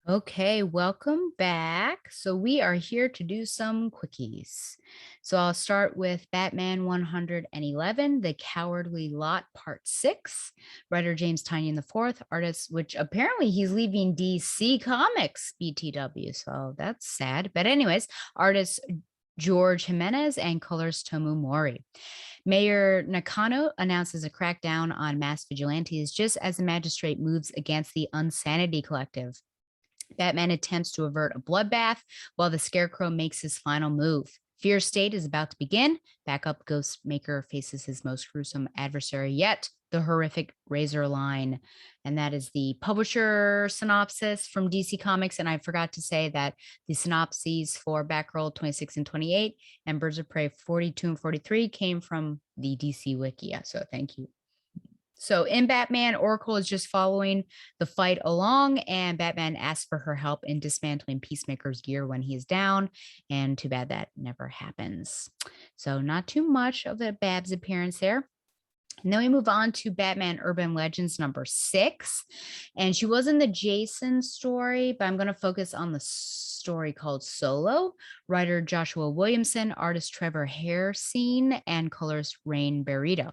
Okay, welcome back. So we are here to do some quickies. So I'll start with Batman 111, The Cowardly Lot, Part 6. Writer James Tynion the fourth, artist, which apparently he's leaving DC Comics, BTW. So that's sad. But anyways, artist George Jimenez and colors Tomu Mori. Mayor Nakano announces a crackdown on mass vigilantes just as the magistrate moves against the Unsanity Collective. Batman attempts to avert a bloodbath while the Scarecrow makes his final move. Fear State is about to begin. Backup Ghostmaker faces his most gruesome adversary yet, the horrific Razor Line. And that is the publisher synopsis from DC Comics. And I forgot to say that the synopses for Batgirl 26 and 28 and Birds of Prey 42 and 43 came from the DC Wiki. So thank you. So in Batman, Oracle is just following the fight along, and Batman asks for her help in dismantling Peacemaker's gear when he is down. And too bad that never happens. So not too much of the Babs appearance there. And then we move on to Batman Urban Legends number 6. And she was in the Jason story, but I'm going to focus on the story called Solo. Writer Joshua Williamson, artist Trevor Hairsine, and colorist Rain Barreto.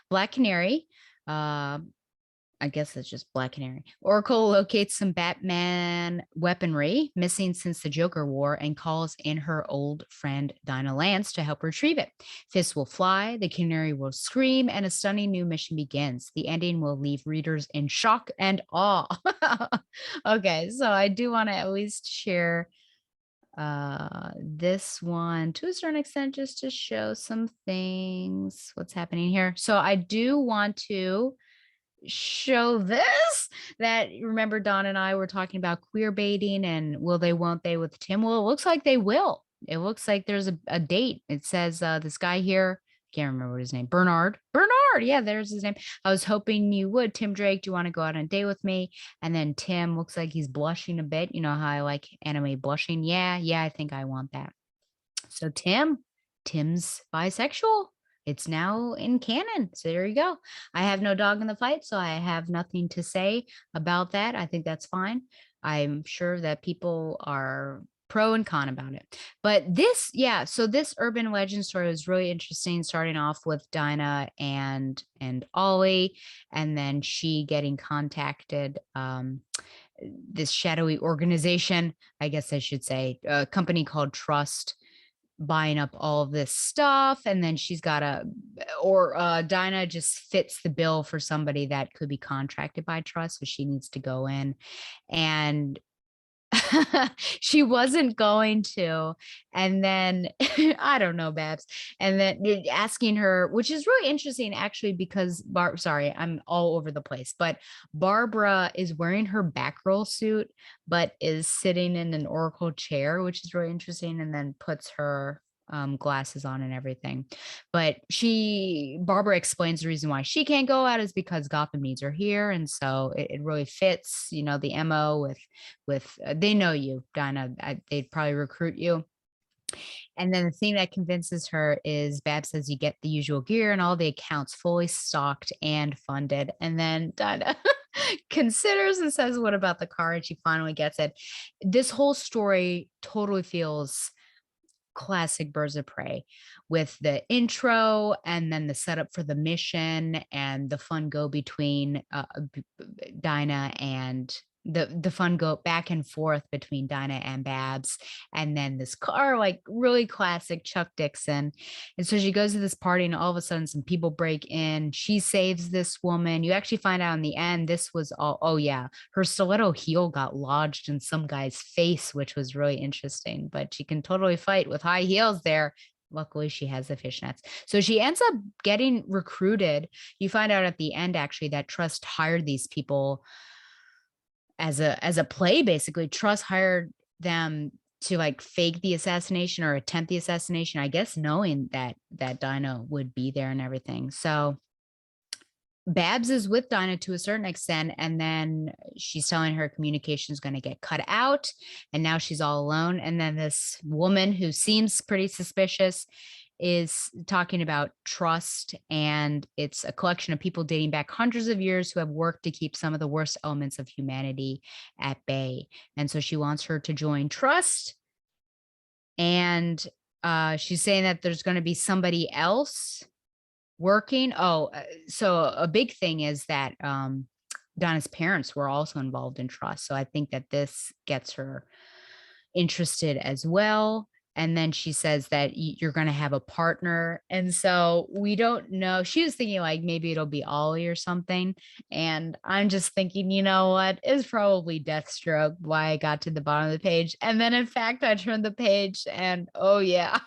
Black Canary. I guess it's just Black Canary. Oracle locates some Batman weaponry missing since the Joker War and calls in her old friend Dinah Lance to help retrieve it. Fists will fly, the Canary will scream, and a stunning new mission begins. The ending will leave readers in shock and awe. Okay, so I do want to at least share this one to a certain extent just to show some things what's happening here. So I do want to show this, that remember Don and I were talking about queer baiting and will they won't they with Tim. Well, it looks like they will. It looks like there's a date. It says this guy here, can't remember his name. Bernard. Yeah, there's his name. I was hoping you would. Tim Drake, do you want to go out on a date with me? And then Tim looks like he's blushing a bit. You know how I like anime blushing. Yeah, I think I want that. So Tim's bisexual. It's now in canon. So there you go. I have no dog in the fight, so I have nothing to say about that. I think that's fine. I'm sure that people are pro and con about it. But this, yeah, so this urban legend story was really interesting, starting off with Dinah and Ollie, and then she getting contacted this shadowy organization, I guess I should say, a company called Trust, buying up all of this stuff, and then she's got Dinah just fits the bill for somebody that could be contracted by Trust, so she needs to go in, and she wasn't going to. And then I don't know, Babs. And then asking her, which is really interesting actually, because sorry, I'm all over the place, but Barbara is wearing her Batgirl suit, but is sitting in an Oracle chair, which is really interesting, and then puts her glasses on and everything. But Barbara explains the reason why she can't go out is because Gotham needs her here. And so it really fits, the MO with they know you, Dinah. They'd probably recruit you. And then the thing that convinces her is Bab says you get the usual gear and all the accounts fully stocked and funded. And then Dinah considers and says, what about the car? And she finally gets it. This whole story totally feels classic Birds of Prey, with the intro and then the setup for the mission and the fun go between Dinah and the fun go back and forth between Dinah and Babs, and then this car, like really classic Chuck Dixon. And so she goes to this party, and all of a sudden some people break in. She saves this woman. You actually find out in the end this was all, oh yeah, her stiletto heel got lodged in some guy's face, which was really interesting, but she can totally fight with high heels there. Luckily, she has the fishnets. So she ends up getting recruited. You find out at the end, actually, that Trust hired these people as a play. Basically, Trust hired them to like fake the assassination or attempt the assassination, I guess, knowing that Dinah would be there and everything. So Babs is with Dinah to a certain extent, and then she's telling her communication is going to get cut out, and now she's all alone. And then this woman who seems pretty suspicious is talking about trust, and it's a collection of people dating back hundreds of years who have worked to keep some of the worst elements of humanity at bay. And so she wants her to join trust, and she's saying that there's going to be somebody else working. So a big thing is that Donna's parents were also involved in trust. So I think that this gets her interested as well. And then she says that you're going to have a partner. And so we don't know. She was thinking like maybe it'll be Ollie or something. And I'm just thinking, you know what? It's probably Deathstroke, why I got to the bottom of the page. And then in fact, I turned the page and oh yeah,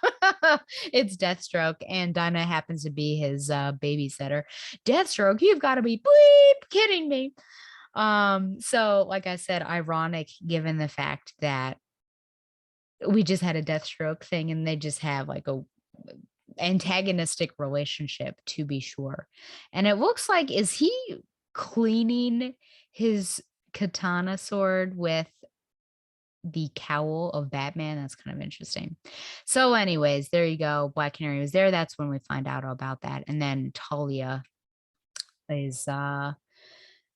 it's Deathstroke. And Dinah happens to be his babysitter. Deathstroke, you've got to be bleep kidding me. So like I said, ironic given the fact that we just had a Deathstroke thing and they just have like a antagonistic relationship, to be sure. And it looks like, is he cleaning his katana sword with the cowl of Batman? That's kind of interesting. So anyways, there you go. Black Canary was there. That's when we find out about that. And then Talia is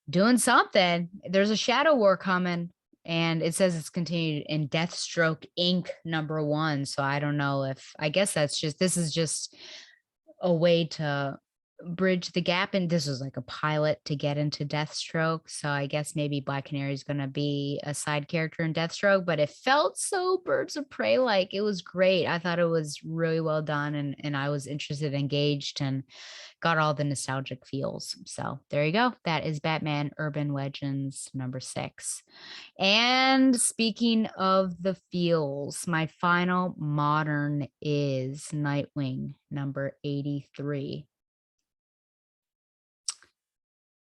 doing something. There's a shadow war coming, and it says it's continued in Deathstroke Inc. #1. So I don't know if, I guess this is just a way to bridge the gap. And this was like a pilot to get into Deathstroke. So I guess maybe Black Canary is going to be a side character in Deathstroke, but it felt so Birds of Prey like. It was great. I thought it was really well done, and I was interested, engaged, and got all the nostalgic feels. So there you go. That is Batman Urban Legends #6. And speaking of the feels, my final modern is Nightwing #83.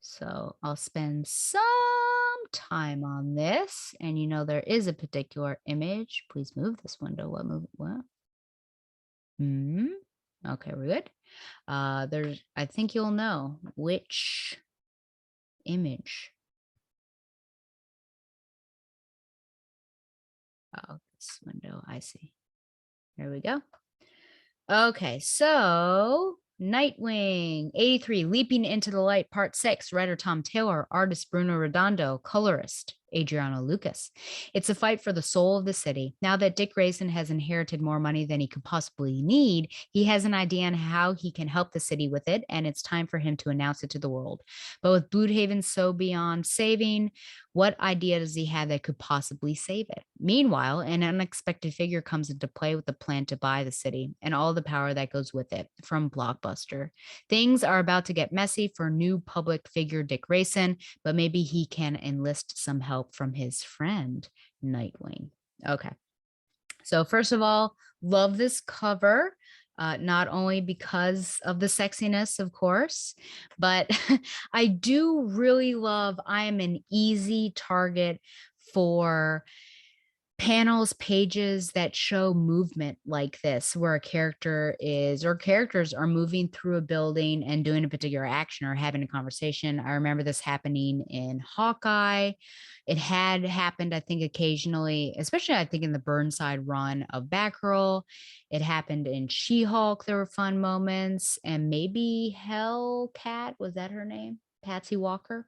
So I'll spend some time on this. And you know, there is a particular image. Please move this window. What move? What? Okay, we're good. I think you'll know which image. Oh, this window, I see. There we go. Okay, so Nightwing 83, Leaping into the Light, Part 6, writer Tom Taylor, artist Bruno Redondo, colorist Adriano Lucas. It's a fight for the soul of the city. Now that Dick Grayson has inherited more money than he could possibly need, he has an idea on how he can help the city with it, and it's time for him to announce it to the world. But with Bloodhaven so beyond saving, what idea does he have that could possibly save it? Meanwhile, an unexpected figure comes into play with the plan to buy the city and all the power that goes with it from Blockbuster. Things are about to get messy for new public figure Dick Grayson, but maybe he can enlist some help from his friend Nightwing. Okay. So first of all, love this cover. Not only because of the sexiness, of course, but I do really love, I am an easy target for panels, pages that show movement like this, where a character is, or characters are moving through a building and doing a particular action or having a conversation. I remember this happening in Hawkeye. It had happened, I think, occasionally, especially I think in the Burnside run of Batgirl. It happened in She-Hulk. There were fun moments, and maybe Hellcat, was that her name? Patsy Walker.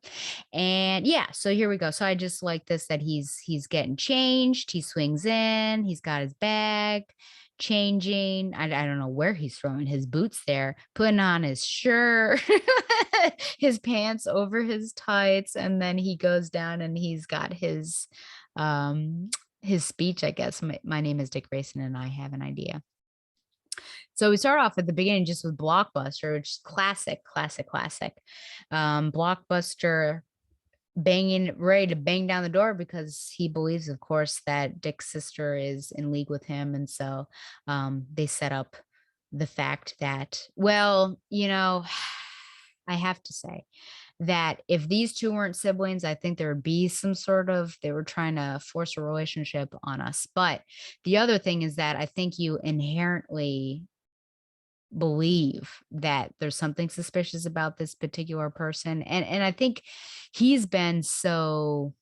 And yeah, so here we go. So I just like this, that he's getting changed. He swings in, he's got his bag, changing. I don't know where he's throwing his boots there, putting on his shirt, his pants over his tights, and then he goes down and he's got his speech, I guess. My name is Dick Grayson and I have an idea. So we start off at the beginning just with Blockbuster, which is classic. Blockbuster ready to bang down the door because he believes, of course, that Dick's sister is in league with him. And so they set up the fact that, well, you know, I have to say that if these two weren't siblings, I think there would be some sort of, they were trying to force a relationship on us. But the other thing is that I think you inherently believe that there's something suspicious about this particular person. And I think he's been so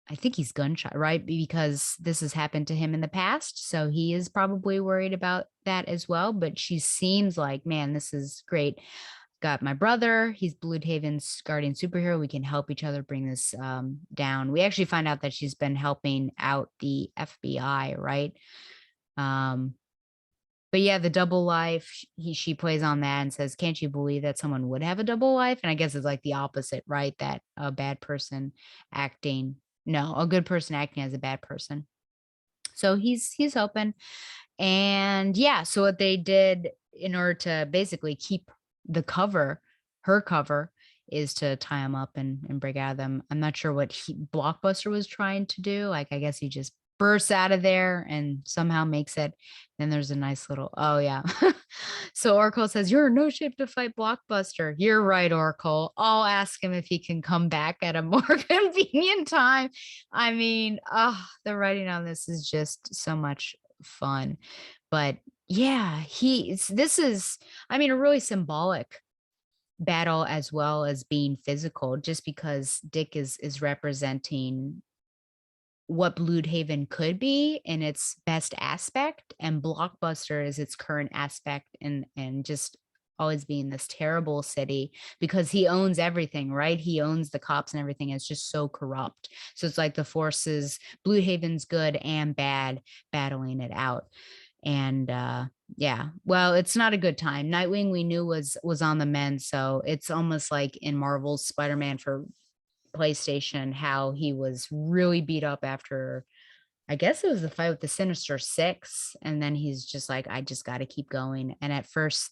I think he's gunshot, right? Because this has happened to him in the past. So he is probably worried about that as well. But she seems like, man, this is great. Got my brother. He's Bloodhaven's guardian superhero. We can help each other bring this down. We actually find out that she's been helping out the FBI, right? Um, but yeah, the double life, she plays on that and says, "Can't you believe that someone would have a double life?" And I guess it's like the opposite, right? That a bad person acting, no, a good person acting as a bad person. So he's hoping. And yeah, so what they did in order to basically keep the cover, her cover, is to tie him up and break out of them. I'm not sure what Blockbuster was trying to do. Like, I guess he just bursts out of there and somehow makes it. Then there's a nice little, oh yeah. So Oracle says, "You're in no shape to fight Blockbuster." You're right, Oracle. I'll ask him if he can come back at a more convenient time. I mean, the writing on this is just so much fun. But yeah, this is, I mean, a really symbolic battle as well as being physical, just because Dick is representing what Bloodhaven could be in its best aspect, and Blockbuster is its current aspect, and just always being this terrible city because he owns everything, right? He owns the cops and everything. It's just so corrupt. So it's like the forces, Bloodhaven's good and bad, battling it out. And yeah, well, it's not a good time. Nightwing we knew was on the mend, so it's almost like in Marvel's Spider-Man for PlayStation, how he was really beat up after, I guess it was the fight with the Sinister Six, and then he's just like, I just got to keep going. And at first,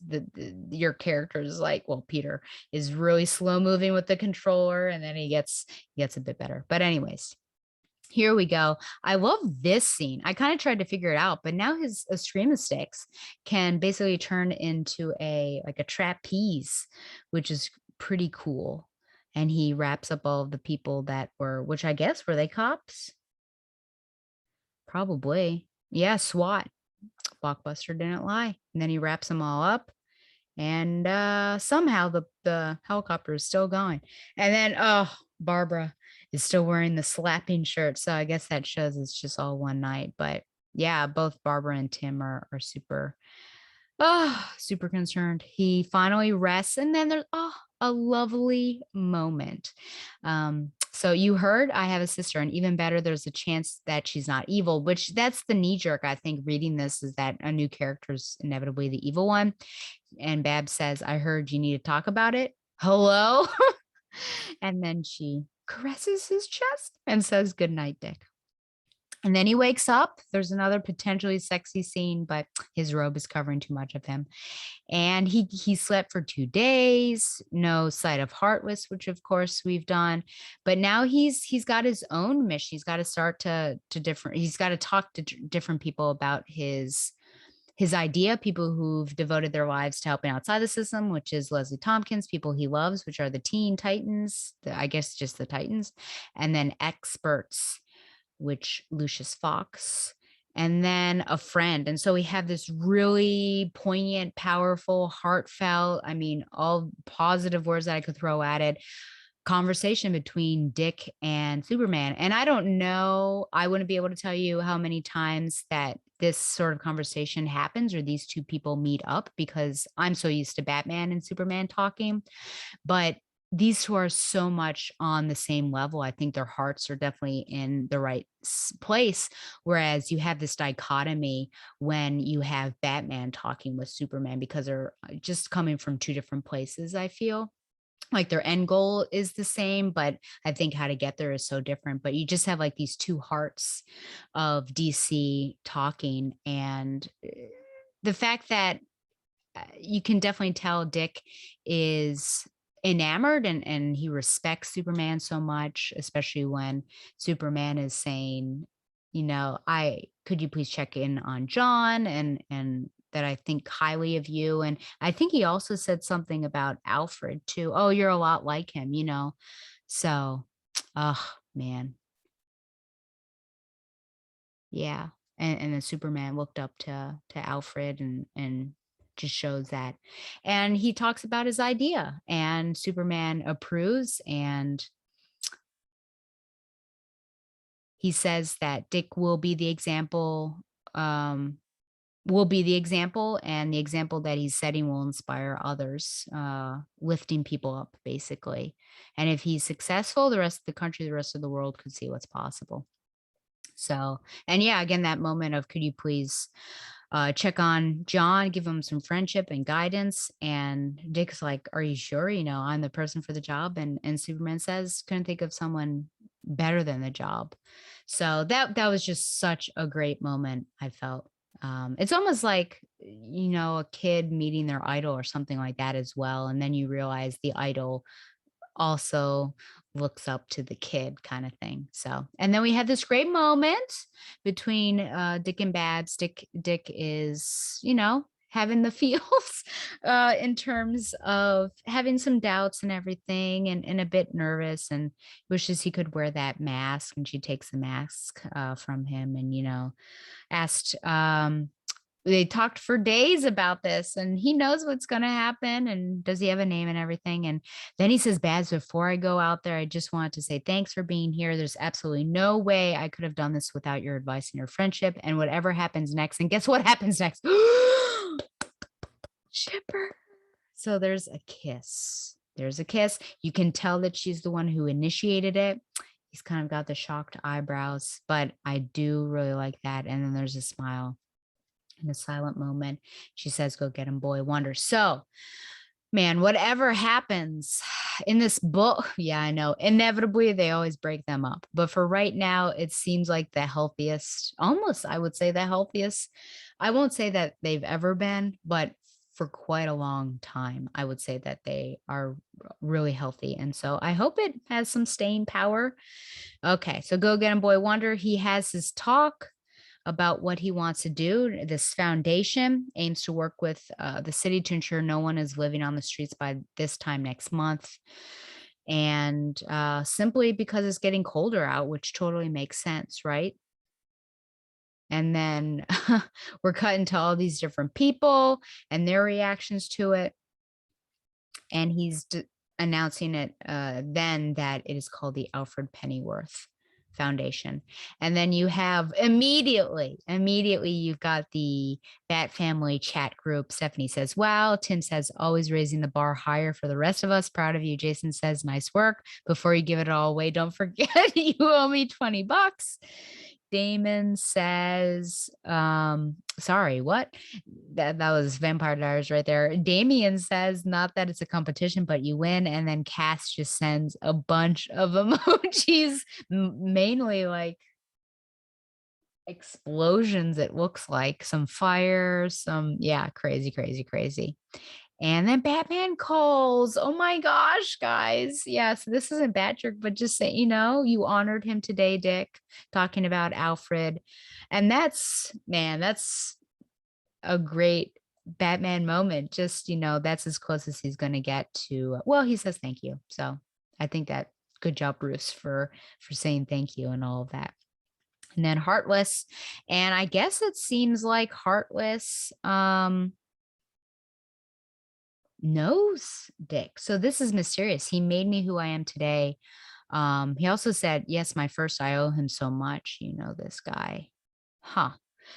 your character is like, well, Peter is really slow moving with the controller, and then he gets a bit better. But anyways, here we go. I love this scene. I kind of tried to figure it out, but now his extrema sticks can basically turn into a trapeze, which is pretty cool. And he wraps up all of the people that were, which I guess were they cops? Probably. Yeah, SWAT. Blockbuster didn't lie. And then he wraps them all up, and somehow the helicopter is still going. And then Barbara is still wearing the slapping shirt, so I guess that shows it's just all one night. But yeah, both Barbara and Tim are super super concerned. He finally rests, and then there's a lovely moment. So you heard I have a sister, and even better, there's a chance that she's not evil, which that's the knee jerk, I think, reading this, is that a new character is inevitably the evil one. And Babs says, "I heard you need to talk about it." Hello? And then she caresses his chest and says, "Good night, Dick." And then he wakes up. There's another potentially sexy scene, but his robe is covering too much of him. And he slept for 2 days, no sight of Heartless, which of course we've done. But now he's got his own mission. He's got to start to different. He's got to talk to different people about his idea, people who've devoted their lives to helping outside the system, which is Leslie Tompkins, people he loves, which are the Teen Titans, I guess just the Titans, and then experts, which Lucius Fox, and then a friend. And so we have this really poignant, powerful, heartfelt, I mean, all positive words that I could throw at it, conversation between Dick and Superman. And I don't know, I wouldn't be able to tell you how many times that this sort of conversation happens or these two people meet up, because I'm so used to Batman and Superman talking. But these two are so much on the same level. I think their hearts are definitely in the right place. Whereas you have this dichotomy when you have Batman talking with Superman, because they're just coming from two different places, I feel like their end goal is the same, but I think how to get there is so different. But you just have like these two hearts of DC talking, and the fact that you can definitely tell Dick is enamored, and he respects Superman so much, especially when Superman is saying, I could you please check in on John, and that I think highly of you. And I think he also said something about Alfred too. Oh, you're a lot like him. So, oh man, yeah. And then Superman looked up to Alfred, and just shows that. And he talks about his idea, and Superman approves. And he says that Dick will be the example, um, and the example that he's setting will inspire others, lifting people up, basically. And if he's successful, the rest of the country, the rest of the world could see what's possible. So, and yeah, again, that moment of could you please check on John, give him some friendship and guidance. And Dick's like, "Are you sure? I'm the person for the job." And Superman says, "Couldn't think of someone better than the job." So that was just such a great moment, I felt. It's almost like, a kid meeting their idol or something like that as well. And then you realize the idol also looks up to the kid kind of thing. So, and then we had this great moment between Dick and Babs. Dick is, having the feels in terms of having some doubts and everything, and a bit nervous, and wishes he could wear that mask, and she takes the mask from him, and asked they talked for days about this, and he knows what's going to happen, and does he have a name and everything. And then he says, "Babs, before I go out there, I just wanted to say thanks for being here. There's absolutely no way I could have done this without your advice and your friendship, and whatever happens next." And guess what happens next? Shipper. So there's a kiss. You can tell that she's the one who initiated it. He's kind of got the shocked eyebrows, but I do really like that. And then there's a smile in a silent moment. She says, "Go get him, boy wonder." So, man, whatever happens in this book, yeah, I know, inevitably they always break them up. But for right now, it seems like the healthiest, almost, I would say the healthiest. I won't say that they've ever been, but for quite a long time, I would say that they are really healthy. And so I hope it has some staying power. Okay, so go get him, boy wonder. He has his talk about what he wants to do. This foundation aims to work with the city to ensure no one is living on the streets by this time next month. And simply because it's getting colder out, which totally makes sense, right? And then we're cutting to all these different people and their reactions to it. And he's announcing it then that it is called the Alfred Pennyworth Foundation. And then you have immediately you've got the Bat Family chat group. Stephanie says, "Wow." Tim says, "Always raising the bar higher for the rest of us. Proud of you." Jason says, "Nice work. Before you give it all away, don't forget you owe me $20. Damon says, sorry, what? That was Vampire Diaries right there. Damien says, "Not that it's a competition, but you win." And then Cass just sends a bunch of emojis, mainly like explosions, it looks like some fire, yeah, crazy, crazy, crazy. And then Batman calls. Oh my gosh, guys. Yeah, so this isn't Batgirl, but just say, you honored him today, Dick, talking about Alfred. And that's a great Batman moment. Just, that's as close as he's going to get to, well, he says thank you. So I think that good job, Bruce, for saying thank you and all of that. And then Heartless. And I guess it seems like Heartless, knows Dick. So this is mysterious. He made me who I am today. He also said, "Yes, my first, I owe him so much." This guy. Huh.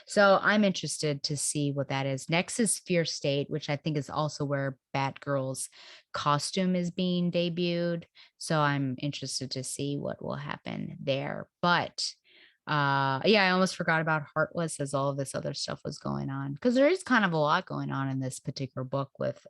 So I'm interested to see what that is. Next is Fear State, which I think is also where Batgirl's costume is being debuted. So I'm interested to see what will happen there. But yeah, I almost forgot about Heartless as all of this other stuff was going on, because there is kind of a lot going on in this particular book with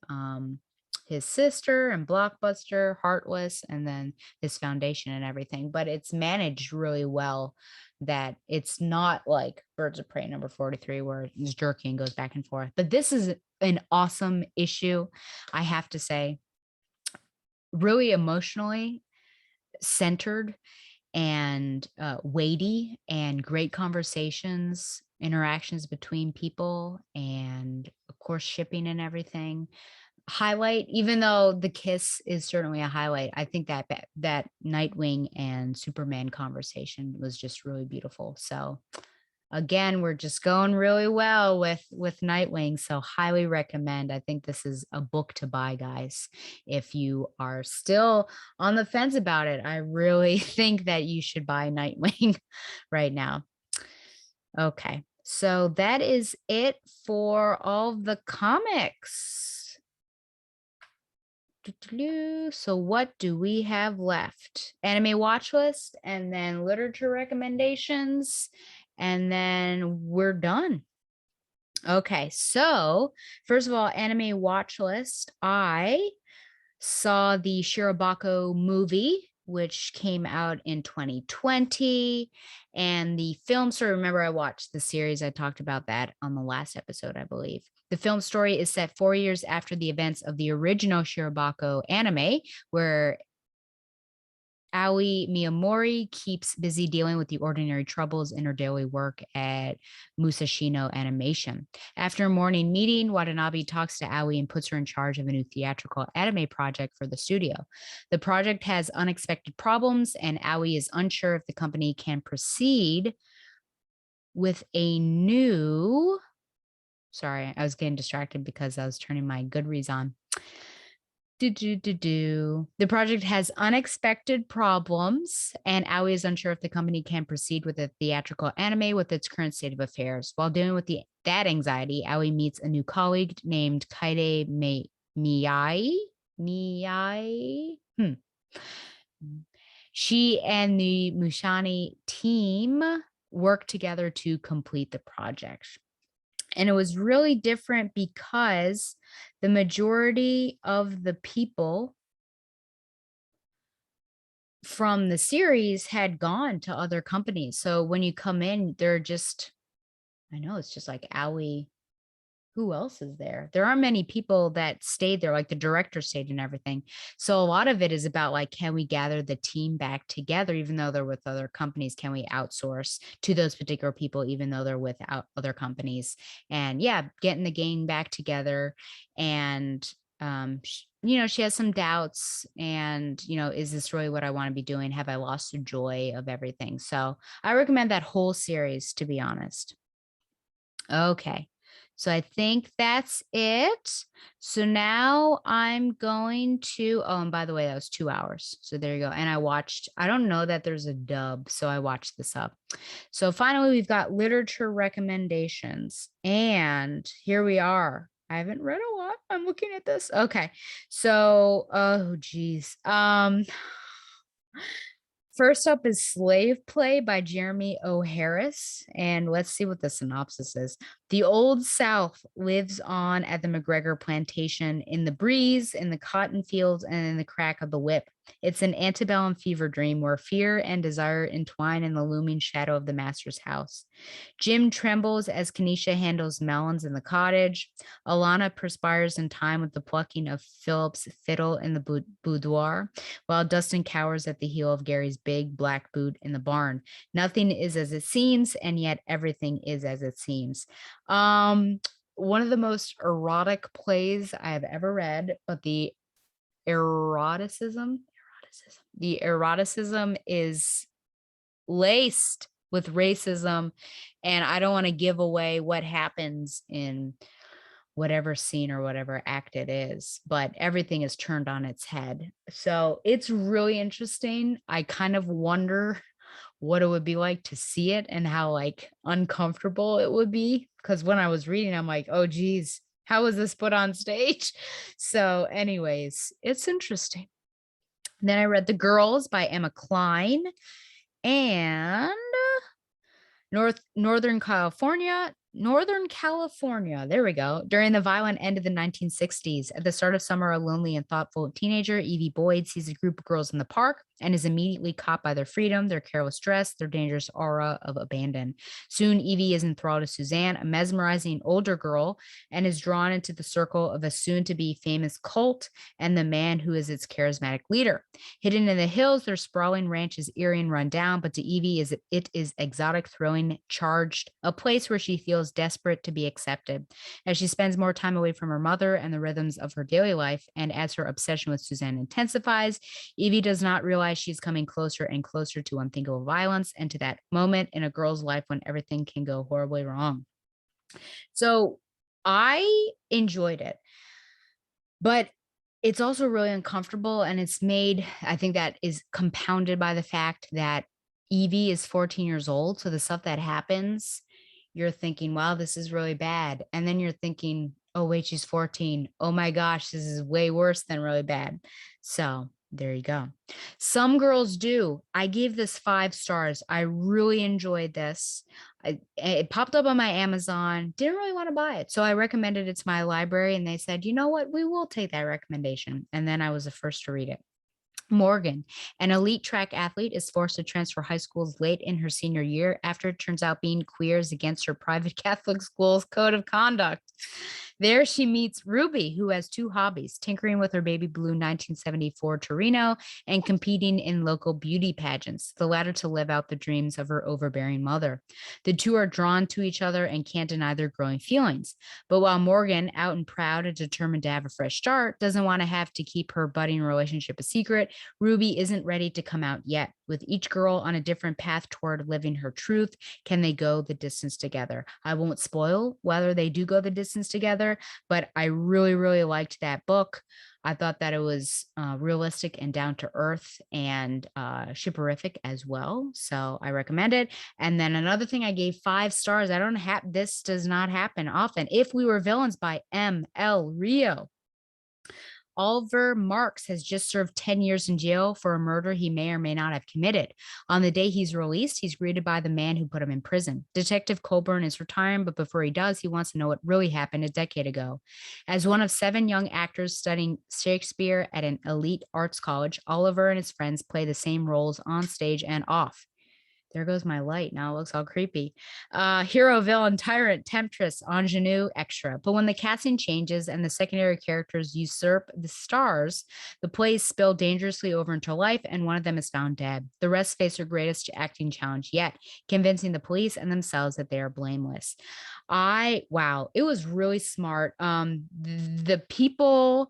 his sister and Blockbuster, Heartless, and then his foundation and everything. But it's managed really well, that it's not like Birds of Prey number 43 where it's jerky and goes back and forth. But this is an awesome issue, I have to say. Really emotionally centered and weighty, and great conversations, interactions between people, and of course shipping and everything. Highlight, even though the kiss is certainly a highlight, I think that Nightwing and Superman conversation was just really beautiful. So again, we're just going really well with Nightwing, so highly recommend. I think this is a book to buy, guys. If you are still on the fence about it, I really think that you should buy Nightwing right now. Okay, so that is it for all the comics. So what do we have left? Anime watch list, and then literature recommendations, and then we're done. Okay, so first of all, anime watch list. I saw the Shirobako movie, which came out in 2020, and the film story. Remember, I watched the series. I talked about that on the last episode, I believe. The film story is set 4 years after the events of the original Shirobako anime, where Aoi Miyamori keeps busy dealing with the ordinary troubles in her daily work at Musashino Animation. After a morning meeting, Watanabe talks to Aoi and puts her in charge of a new theatrical anime project for the studio. The project has unexpected problems, and Aoi is unsure if the company can proceed with a new. Sorry, I was getting distracted because I was turning my Goodreads on. The project has unexpected problems, and Aoi is unsure if the company can proceed with a theatrical anime with its current state of affairs. While dealing with that anxiety, Aoi meets a new colleague named Kaide Miyai. Miyai? She and the Mushani team work together to complete the project. And it was really different because the majority of the people from the series had gone to other companies. So when you come in, they're just, I know it's just like Aoi. Who else is there? There aren't many people that stayed there, like the director stayed and everything. So a lot of it is about like, can we gather the team back together, even though they're with other companies? Can we outsource to those particular people, even though they're with other companies? And yeah, getting the gang back together. And she has some doubts, and is this really what I want to be doing? Have I lost the joy of everything? So I recommend that whole series, to be honest. Okay, so I think that's it. So now I'm going to, oh, and by the way, that was 2 hours. So there you go. And I don't know that there's a dub, so I watched the sub. So finally, we've got literature recommendations. And here we are. I haven't read a lot. I'm looking at this. Okay. So, oh, geez. First up is Slave Play by Jeremy O. Harris. And let's see what the synopsis is. The Old South lives on at the McGregor plantation in the breeze, in the cotton fields, and in the crack of the whip. It's an antebellum fever dream where fear and desire entwine in the looming shadow of the master's house. Jim trembles as Kenesha handles melons in the cottage. Alana perspires in time with the plucking of Philip's fiddle in the boudoir, while Dustin cowers at the heel of Gary's big black boot in the barn. Nothing is as it seems, and yet everything is as it seems. One of the most erotic plays I have ever read, but the eroticism is laced with racism, and I don't want to give away what happens in whatever scene or whatever act it is, but everything is turned on its head. So it's really interesting. I kind of wonder what it would be like to see it and how like uncomfortable it would be, because when I was reading, I'm like, oh geez, how was this put on stage? So anyways, it's interesting. Then I read The Girls by Emma Cline, and Northern California. There we go. During the violent end of the 1960s, at the start of summer, a lonely and thoughtful teenager, Evie Boyd, sees a group of girls in the park and is immediately caught by their freedom, their careless dress, their dangerous aura of abandon. Soon, Evie is enthralled to Suzanne, a mesmerizing older girl, and is drawn into the circle of a soon-to-be famous cult and the man who is its charismatic leader. Hidden in the hills, their sprawling ranch is eerie and run down, but to Evie, it is exotic, thrilling, charged, a place where she feels desperate to be accepted. As she spends more time away from her mother and the rhythms of her daily life, and as her obsession with Suzanne intensifies, Evie does not realize realize she's coming closer and closer to unthinkable violence and to that moment in a girl's life when everything can go horribly wrong. So I enjoyed it, but it's also really uncomfortable. And it's made, I think that is compounded by the fact that Evie is 14 years old. So the stuff that happens, you're thinking, wow, this is really bad. And then you're thinking, oh, wait, she's 14. Oh my gosh, this is way worse than really bad. So there you go. Some girls do. I gave this 5 stars. I really enjoyed this. It popped up on my Amazon. Didn't really want to buy it. So I recommended it to my library and they said, you know what? We will take that recommendation. And then I was the first to read it. Morgan, an elite track athlete, is forced to transfer high schools late in her senior year after it turns out being queer is against her private Catholic school's code of conduct. There she meets Ruby, who has 2 hobbies: tinkering with her baby blue 1974 Torino and competing in local beauty pageants, the latter to live out the dreams of her overbearing mother. The two are drawn to each other and can't deny their growing feelings. But while Morgan, out and proud and determined to have a fresh start, doesn't want to have to keep her budding relationship a secret, Ruby isn't ready to come out yet. With each girl on a different path toward living her truth, can they go the distance together? I won't spoil whether they do go the distance together, but I really, really liked that book. I thought that it was realistic and down to earth and chipperific as well. So I recommend it. And then another thing, I gave 5 stars. I don't have, this does not happen often. If We Were Villains by M.L. Rio. Oliver Marks has just served 10 years in jail for a murder he may or may not have committed. On the day he's released, he's greeted by the man who put him in prison. Detective Colburn is retiring, but before he does, he wants to know what really happened a decade ago. As one of 7 young actors studying Shakespeare at an elite arts college, Oliver and his friends play the same roles on stage and off. There goes my light. Now it looks all creepy. Hero, villain, tyrant, temptress, ingenue, extra. But when the casting changes and the secondary characters usurp the stars, the plays spill dangerously over into life, and one of them is found dead. The rest face their greatest acting challenge yet, convincing the police and themselves that they are blameless. Wow, it was really smart. The people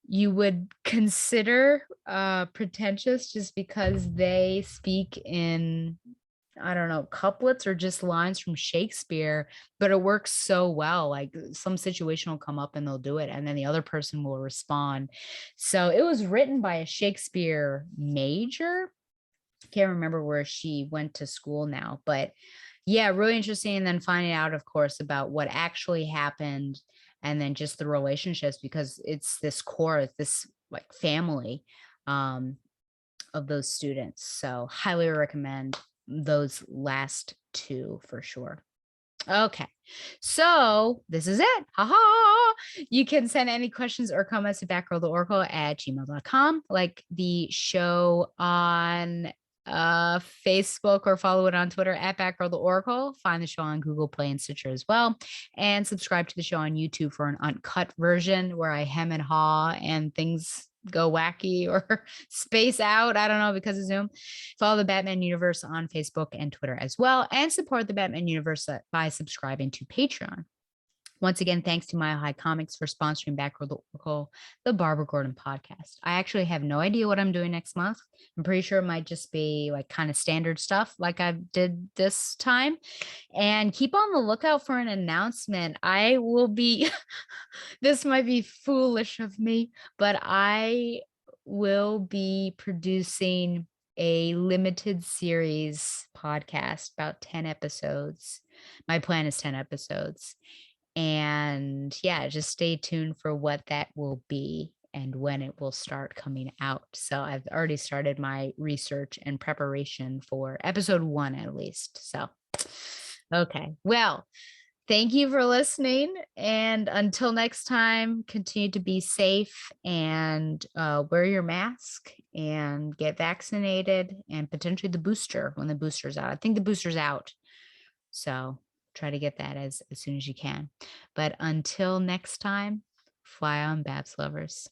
you would consider pretentious just because they speak in, I don't know, couplets or just lines from Shakespeare, but it works so well. Like some situation will come up and they'll do it, and then the other person will respond. So it was written by a Shakespeare major. Can't remember where she went to school now, but yeah, really interesting. And then finding out, of course, about what actually happened and then just the relationships, because it's this core, it's this like family um, of those students. So highly recommend those last 2 for sure. Okay, so this is it. Haha. You can send any questions or comments to batgirltheoracle@gmail.com, like the show on Facebook, or follow it on Twitter at Batgirl the Oracle. Find the show on Google Play and Stitcher as well. And subscribe to the show on YouTube for an uncut version where I hem and haw and things go wacky or space out. I don't know, because of Zoom. Follow the Batman Universe on Facebook and Twitter as well. And support the Batman Universe by subscribing to Patreon. Once again, thanks to Mile High Comics for sponsoring Batgirl the Oracle, the Barbara Gordon podcast. I actually have no idea what I'm doing next month. I'm pretty sure it might just be like kind of standard stuff like I did this time. And keep on the lookout for an announcement. I will be, this might be foolish of me, but I will be producing a limited series podcast, about 10 episodes. My plan is 10 episodes. And yeah, just stay tuned for what that will be and when it will start coming out. So I've already started my research and preparation for episode 1 at least. So, okay. Well, thank you for listening. And until next time, continue to be safe and wear your mask and get vaccinated, and potentially the booster when the booster's out. I think the booster's out. So try to get that as soon as you can. But until next time, fly on, Babs lovers.